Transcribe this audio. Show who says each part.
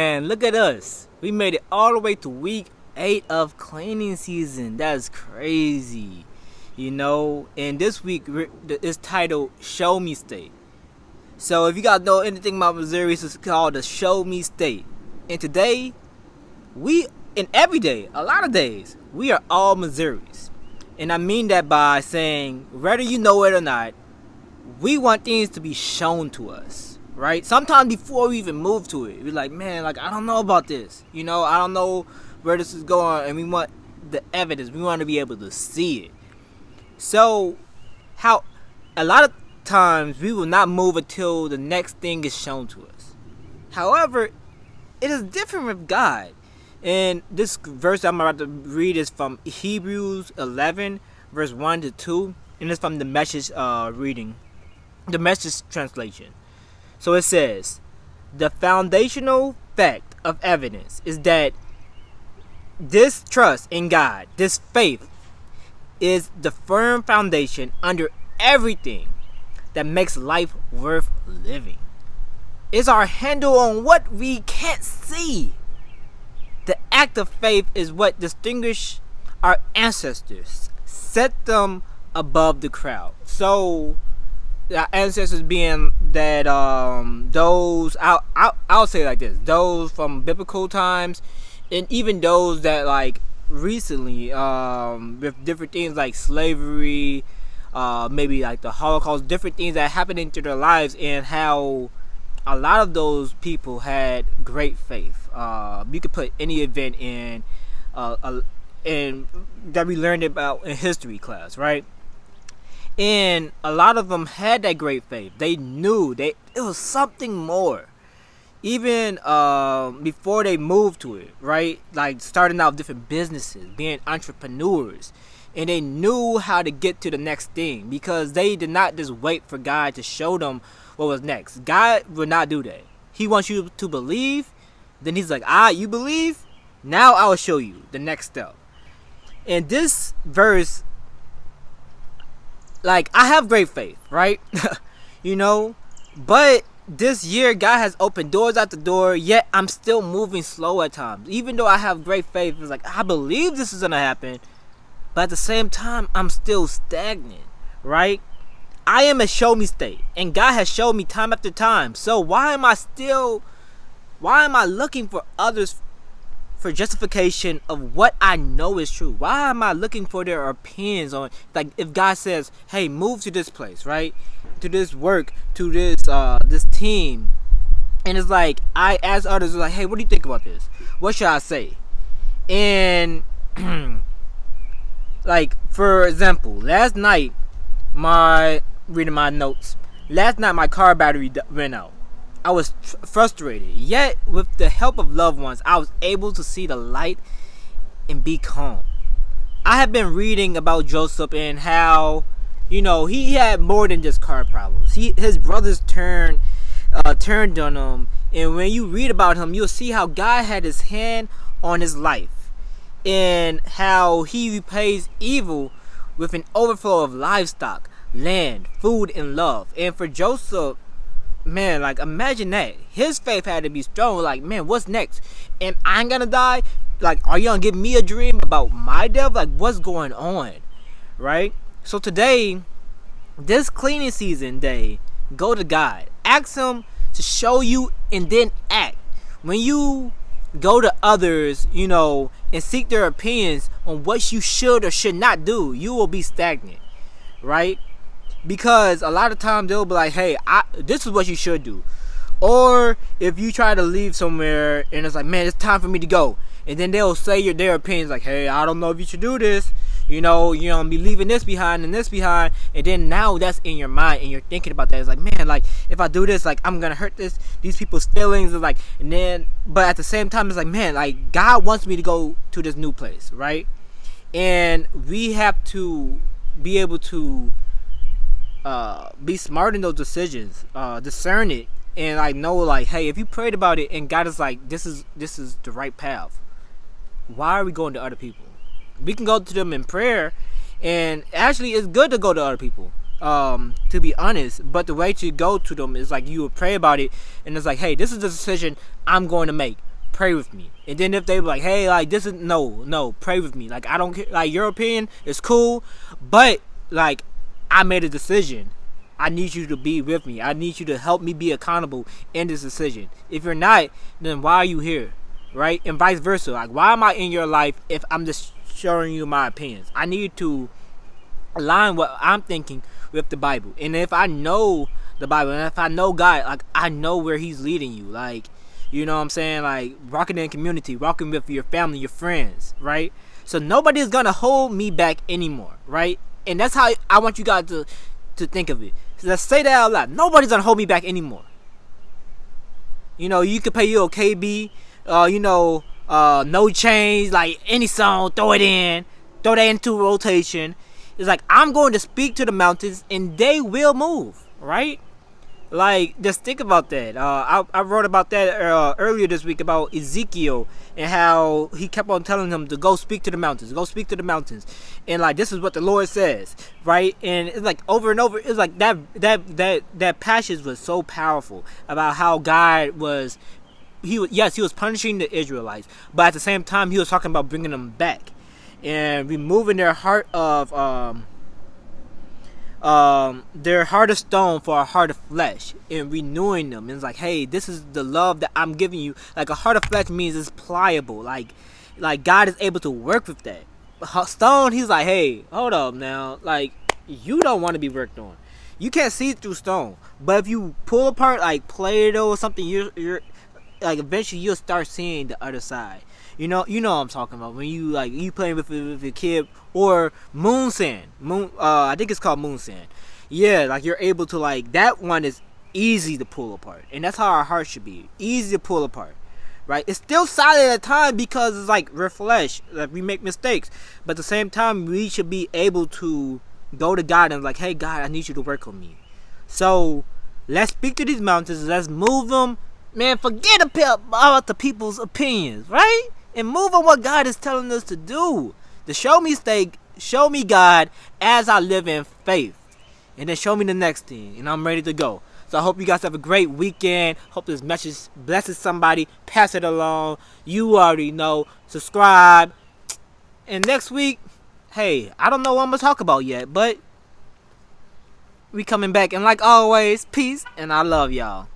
Speaker 1: And look at us. We made it all the way to week 8 of cleaning season. That's crazy. And this week is titled Show Me State. So if you guys know anything about Missouri, it's called the Show Me State. And today, every day, a lot of days, we are all Missouris. And I mean that by saying, whether you know it or not, we want things to be shown to us, right? Sometimes before we even move to it, we're like, man, I don't know about this. I don't know where this is going, and we want the evidence. We want to be able to see it. So, a lot of times we will not move until the next thing is shown to us. However, it is different with God. And this verse I'm about to read is from Hebrews 11, verse 1 to 2. And it's from the Message reading. The Message translation. So it says, the foundational fact of evidence is that this trust in God, this faith, is the firm foundation under everything that makes life worth living. It's our handle on what we can't see. The act of faith is what distinguished our ancestors, set them above the crowd. So, our ancestors being that those, I'll say it like this, those from biblical times, and even those that recently, with different things like slavery, maybe like the Holocaust, different things that happened into their lives, and how a lot of those people had great faith. You could put any event in that we learned about in history class, right? And a lot of them had that great faith. They knew it was something more. Even before they moved to it, right? Like starting out different businesses, being entrepreneurs. And they knew how to get to the next thing, because they did not just wait for God to show them what was next. God would not do that. He wants you to believe. Then he's like, you believe? Now I will show you the next step. And this verse, I have great faith, right? But this year God has opened doors after door, yet I'm still moving slow at times. Even though I have great faith, it's like I believe this is gonna happen, but at the same time I'm still stagnant, right? I am a show me state, and God has showed me time after time. So why am I looking for others for justification of what I know is true? Why am I looking for their opinions on, if God says, hey, move to this place, right? To this work, to this team. And it's like, I ask others, hey, what do you think about this? What should I say? And, for example, last night my car battery went out. I was frustrated, yet with the help of loved ones, I was able to see the light and be calm. I have been reading about Joseph and how, he had more than just car problems. His brothers turned on him, and when you read about him, you'll see how God had his hand on his life, and how he repays evil with an overflow of livestock, land, food, and love. And for Joseph, man, imagine that. His faith had to be strong. Man, what's next? And I ain't gonna die? Are you gonna give me a dream about my death? What's going on? Right? So today, this cleaning season day, go to God. Ask him to show you and then act. When you go to others, and seek their opinions on what you should or should not do, you will be stagnant. Right? Because a lot of times they'll be like, hey, this is what you should do. Or if you try to leave somewhere and it's like, man, it's time for me to go, and then they'll say their opinions hey, I don't know if you should do this. You're gonna be leaving this behind and this behind, and then now that's in your mind and you're thinking about that. It's like, man, if I do this, I'm gonna hurt these people's feelings. And then, but at the same time, it's like, man, God wants me to go to this new place, right? And we have to be able to be smart in those decisions, discern it, and know hey, if you prayed about it and God is this is the right path, why are we going to other people? We can go to them in prayer, and actually it's good to go to other people, to be honest, but the way to go to them is you will pray about it, and it's hey, this is the decision I'm going to make. pray with me. And then if they be like, hey, like this is no, pray with me. Like I don't care. Like your opinion is cool, but like I made a decision. I need you to be with me. I need you to help me be accountable in this decision. If you're not, then why are you here? Right? And vice versa. Like why am I in your life if I'm just showing you my opinions? I need to align what I'm thinking with the Bible. And if I know the Bible and if I know God, like I know where He's leading you. Like, you know what I'm saying? Like walking in community, walking with your family, your friends, right? So nobody is gonna hold me back anymore, right? And that's how I want you guys to think of it. So let's say that out loud. Nobody's gonna hold me back anymore. You know, you could pay your KB, no change, like any song, throw that into rotation. It's like I'm going to speak to the mountains and they will move, right? Like, just think about that. I wrote about that earlier this week about Ezekiel and how he kept on telling him to go speak to the mountains, and like this is what the Lord says, right? And it's like over and over. It's like that passage was so powerful about how God was. He was punishing the Israelites, but at the same time he was talking about bringing them back and removing their heart of stone for a heart of flesh and renewing them. And it's like, hey, this is the love that I'm giving you. Like a heart of flesh means it's pliable. Like God is able to work with that. Stone, He's like, hey, hold up now. Like you don't want to be worked on. You can't see through stone, but if you pull apart like Play-Doh or something, you're like eventually you'll start seeing the other side. You know what I'm talking about when you playing with your kid. Or moon sand. I think it's called moon sand. Yeah, like you're able to like that one is easy to pull apart, and that's how our heart should be, easy to pull apart, right? It's still solid at times because it's like we're flesh, like we make mistakes, but at the same time we should be able to go to God and like, hey God, I need you to work on me. So let's speak to these mountains, let's move them, man. Forget about the people's opinions, right? And move on what God is telling us to do. To show me God as I live in faith. And then show me the next thing. And I'm ready to go. So I hope you guys have a great weekend. Hope this message blesses somebody. Pass it along. You already know. Subscribe. And next week, hey, I don't know what I'm going to talk about yet. But we coming back. And like always, peace. And I love y'all.